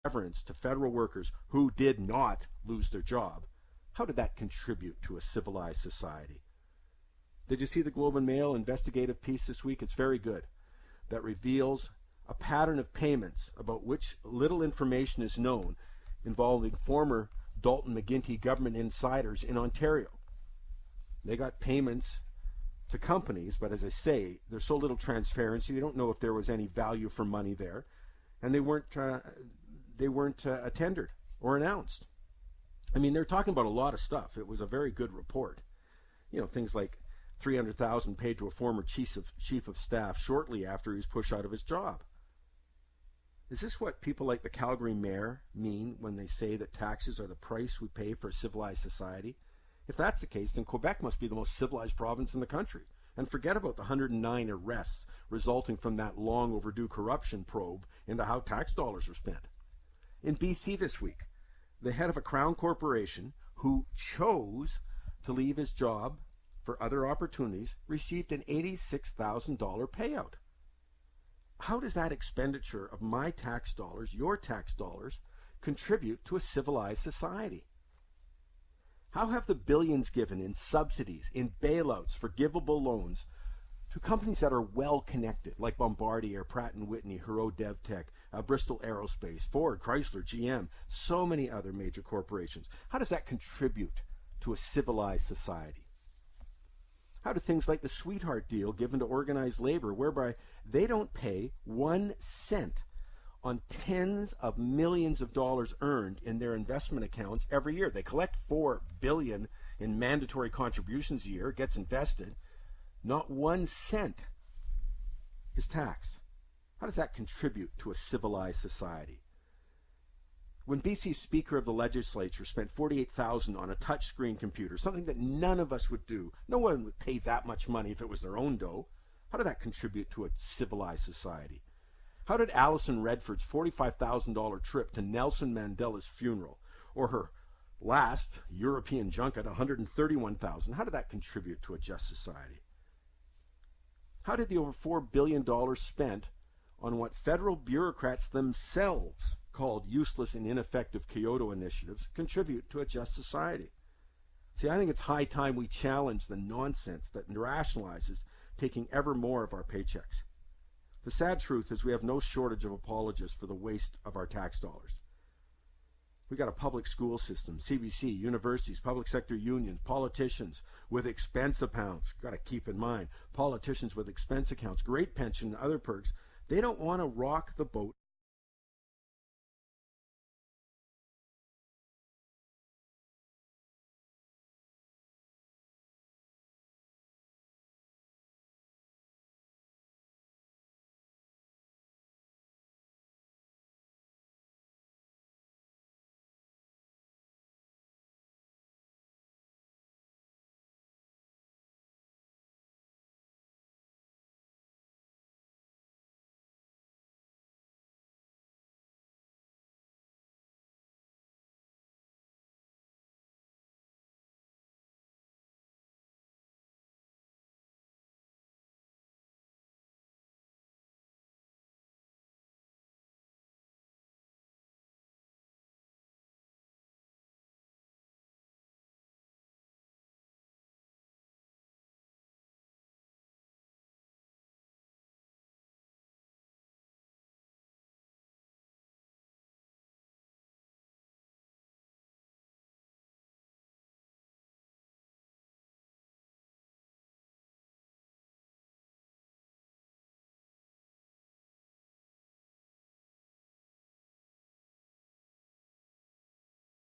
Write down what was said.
severance to federal workers who did not lose their job, how did that contribute to a civilized society? Did you see the Globe and Mail investigative piece this week? It's very good. That reveals a pattern of payments about which little information is known involving former Dalton McGuinty government insiders in Ontario. They got payments to companies, but as I say, there's so little transparency, they don't know if there was any value for money there, and they weren't tendered or announced. I mean, they're talking about a lot of stuff. It was a very good report. You know, things like $300,000 paid to a former chief of staff shortly after he was pushed out of his job. Is this what people like the Calgary mayor mean when they say that taxes are the price we pay for a civilized society? If that's the case, then Quebec must be the most civilized province in the country. And forget about the 109 arrests resulting from that long overdue corruption probe into how tax dollars are spent. In BC this week, the head of a crown corporation who chose to leave his job for other opportunities received an $86,000 payout. How does that expenditure of my tax dollars, your tax dollars, contribute to a civilized society? How have the billions given in subsidies, in bailouts, forgivable loans to companies that are well connected, like Bombardier, Pratt & Whitney, Hero DevTech, Bristol Aerospace, Ford, Chrysler, GM, so many other major corporations, how does that contribute to a civilized society? How do things like the Sweetheart deal given to organized labor, whereby they don't pay 1 cent on tens of millions of dollars earned in their investment accounts every year? They collect $4 billion in mandatory contributions a year, it gets invested. Not 1 cent is taxed. How does that contribute to a civilized society? When BC's Speaker of the Legislature spent $48,000 on a touchscreen computer, something that none of us would do, no one would pay that much money if it was their own dough, how did that contribute to a civilized society? How did Alison Redford's $45,000 trip to Nelson Mandela's funeral, or her last European junket, $131,000, how did that contribute to a just society? How did the over $4 billion spent on what federal bureaucrats themselves called useless and ineffective Kyoto initiatives contribute to a just society? See, I think it's high time we challenge the nonsense that rationalizes taking ever more of our paychecks. The sad truth is we have no shortage of apologists for the waste of our tax dollars. We got a public school system, CBC, universities, public sector unions, politicians with expense accounts. Got to keep in mind, politicians with expense accounts, great pension and other perks, they don't want to rock the boat